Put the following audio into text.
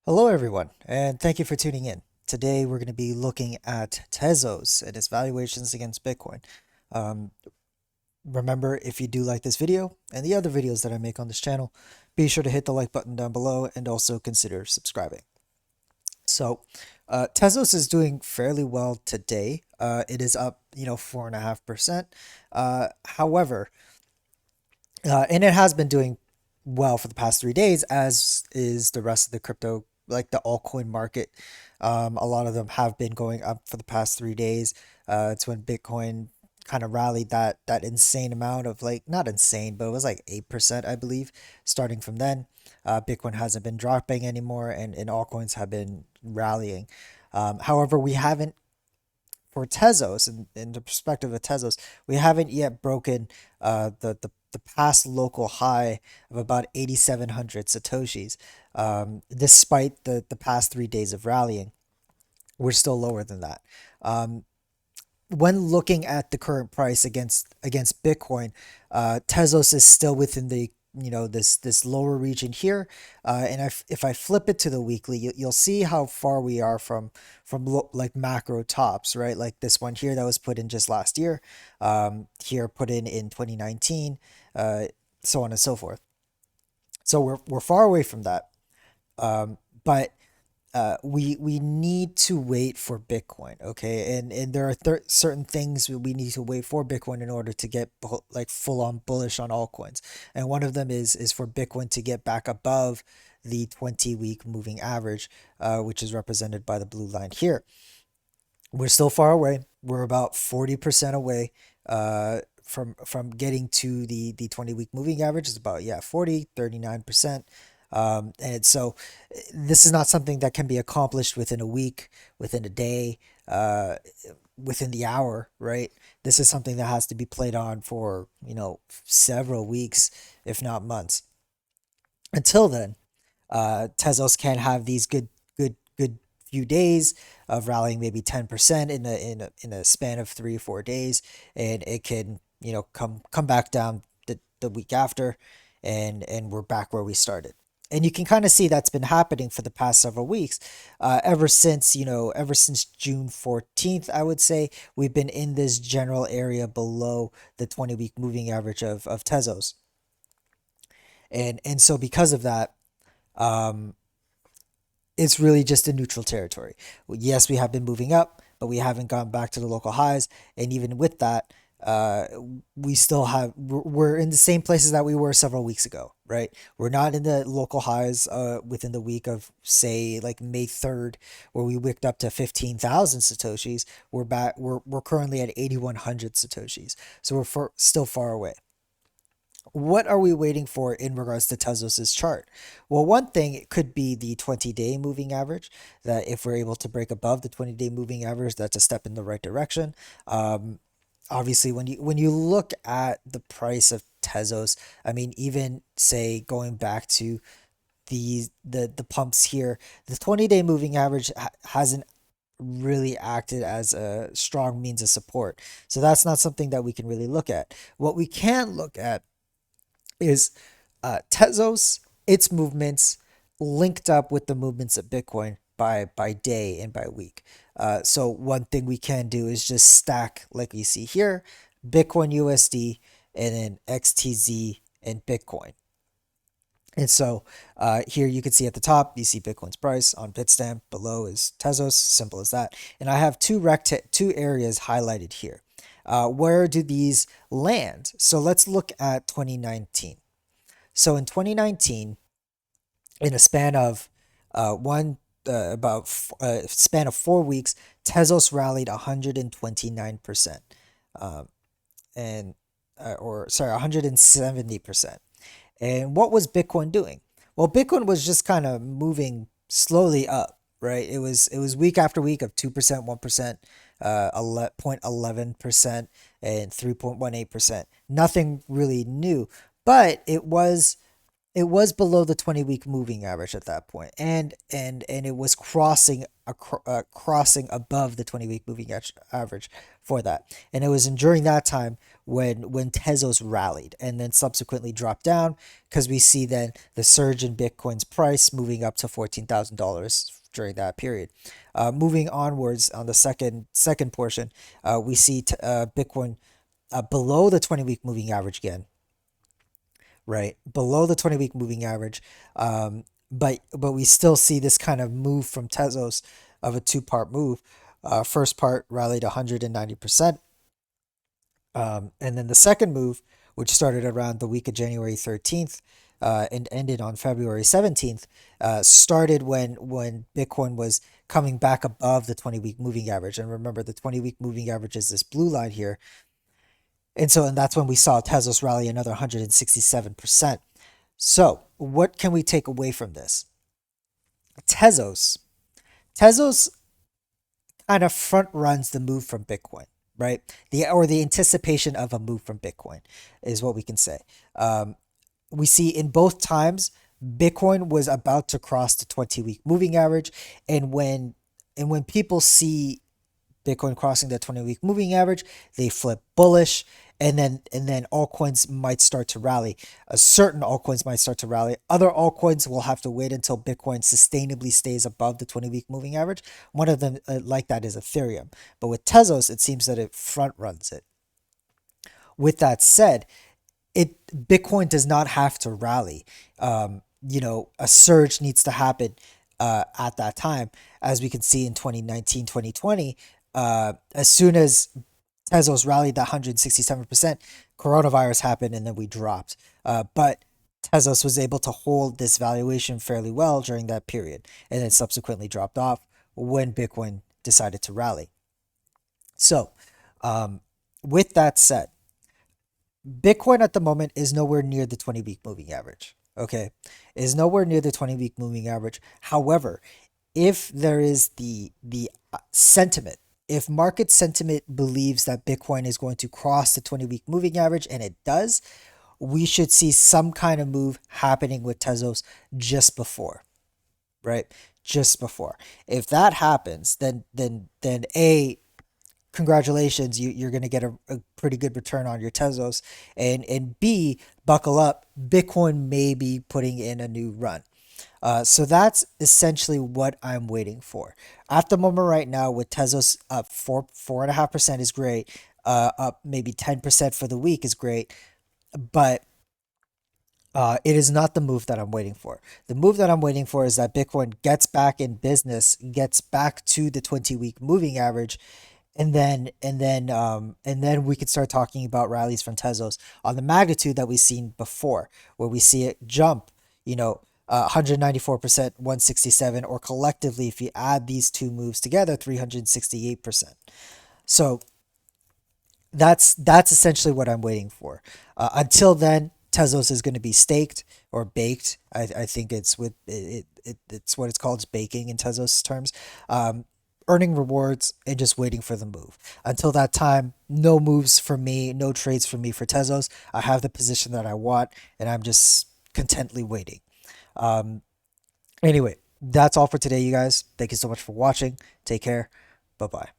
Hello, everyone, and thank you for tuning in. Today, we're going to be looking at TEzos and its valuations against Bitcoin. Um, Remember, if you do like this video and the other videos that I make on this channel, be sure to hit the like button down below and also consider subscribing. So, Tezos is doing fairly well today. It is up, 4.5%. However, and it has been doing well for the past 3 days, as is the rest of the crypto, like the altcoin market. A lot of them have been going up for the past 3 days. It's when Bitcoin kind of rallied that insane amount of, like, not insane, but it was like 8%, I believe. Starting from then, Bitcoin hasn't been dropping anymore, and altcoins have been rallying. However, we haven't for Tezos, in the perspective of Tezos, we haven't yet broken the past local high of about 8,700 Satoshis. Despite the past 3 days of rallying, we're still lower than that. Um, when looking at the current price against Bitcoin, Tezos is still within the this lower region here, and if I flip it to the weekly, you'll see how far we are from like macro tops, right? Like this one here that was put in just last year, here put in 2019, uh, so on and so forth. So we're far away from that, but we need to wait for Bitcoin, okay? And there are certain things we need to wait for Bitcoin in order to get like full on bullish on altcoins. And one of them is for Bitcoin to get back above the 20-week moving average, which is represented by the blue line here. We're still far away. We're about 40% away from getting to the 20-week moving average. Is about, yeah, 39%. And so this is not something that can be accomplished within a week, within a day, uh, within the hour, right? This is something that has to be played on for, several weeks, if not months. Until then, Tezos can have these good few days of rallying, maybe 10% in a span of 3 or 4 days, and it can, come back down the week after, and we're back where we started. And you can kind of see that's been happening for the past several weeks, ever since June 14th, I would say we've been in this general area below the 20-week moving average of Tezos. And so because of that, um, it's really just a neutral territory. Yes, we have been moving up, but we haven't gone back to the local highs. And even with that, uh, we still have we're in the same places that we were several weeks ago, right? We're not in the local highs within the week of, say, like May 3rd, where we wicked up to 15,000 Satoshis. We're back. We're currently at 8,100 Satoshis, so still far away. What are we waiting for in regards to Tezos's chart? Well, one thing, it could be the 20-day moving average. That if we're able to break above the 20-day moving average, that's a step in the right direction. Obviously, when you look at the price of Tezos, I mean, even say going back to the pumps here, the 20-day moving average hasn't really acted as a strong means of support. So that's not something that we can really look at. What we can look at is Tezos, its movements linked up with the movements of Bitcoin by day and by week. So one thing we can do is just stack, like you see here, Bitcoin USD and then XTZ and Bitcoin. And so here you can see at the top, you see Bitcoin's price on Bitstamp. Below is Tezos, simple as that. And I have two areas highlighted here. Where do these land? So let's look at 2019. So in 2019, in a span of one about span of 4 weeks, Tezos rallied 129%, and or sorry, 170%. And what was Bitcoin doing? Well, Bitcoin was just kind of moving slowly up, right? It was week after week of 2%, 1%, 0.11%, and 3.18%. Nothing really new, but it was it was below the 20-week moving average at that point, and it was crossing above the 20-week moving average for that, and it was during that time when Tezos rallied and then subsequently dropped down, because we see then the surge in Bitcoin's price moving up to $14,000 during that period. Moving onwards on the second portion, we see Bitcoin below the 20-week moving average again, right? Below the 20-week moving average. But we still see this kind of move from Tezos of a two-part move. First part rallied 190%. And then the second move, which started around the week of January 13th and ended on February 17th, started when Bitcoin was coming back above the 20-week moving average. And remember, the 20-week moving average is this blue line here. And that's when we saw Tezos rally another 167%. So, what can we take away from this? Tezos. Tezos kind of front runs the move from Bitcoin, right? The anticipation of a move from Bitcoin is what we can say. Um, we see in both times Bitcoin was about to cross the 20-week moving average, and when people see Bitcoin crossing the 20-week moving average, they flip bullish, and then altcoins might start to rally. Certain altcoins might start to rally. Other altcoins will have to wait until Bitcoin sustainably stays above the 20-week moving average. One of them like that is Ethereum. But with Tezos, it seems that it front runs it. With that said, it Bitcoin does not have to rally. A surge needs to happen at that time, as we can see in 2019, 2020. As soon as Tezos rallied that 167%, coronavirus happened and then we dropped. But Tezos was able to hold this valuation fairly well during that period, and then subsequently dropped off when Bitcoin decided to rally. So, um, with that said, Bitcoin at the moment is nowhere near the 20-week moving average. Okay, is nowhere near the 20-week moving average. However, if there is the sentiment, if market sentiment believes that Bitcoin is going to cross the 20-week moving average, and it does, we should see some kind of move happening with Tezos just before, right? Just before. If that happens, then a congratulations, you're going to get a pretty good return on your Tezos, and B, buckle up, Bitcoin may be putting in a new run. So that's essentially what I'm waiting for. At the moment right now, with Tezos up 4.5% is great. Up maybe 10% for the week is great, but it is not the move that I'm waiting for. The move that I'm waiting for is that Bitcoin gets back in business, gets back to the 20-week moving average, and then we could start talking about rallies from Tezos on the magnitude that we've seen before, where we see it jump, 194%, 167, or collectively, if you add these two moves together, 368%. So that's essentially what I'm waiting for. Until then, Tezos is going to be staked or baked. I think it's what it's called, it's baking in Tezos terms. Earning rewards and just waiting for the move. Until that time, no moves for me, no trades for me for Tezos. I have the position that I want, and I'm just contently waiting. Um, anyway, that's all for today, you guys. Thank you so much for watching. Take care. Bye bye.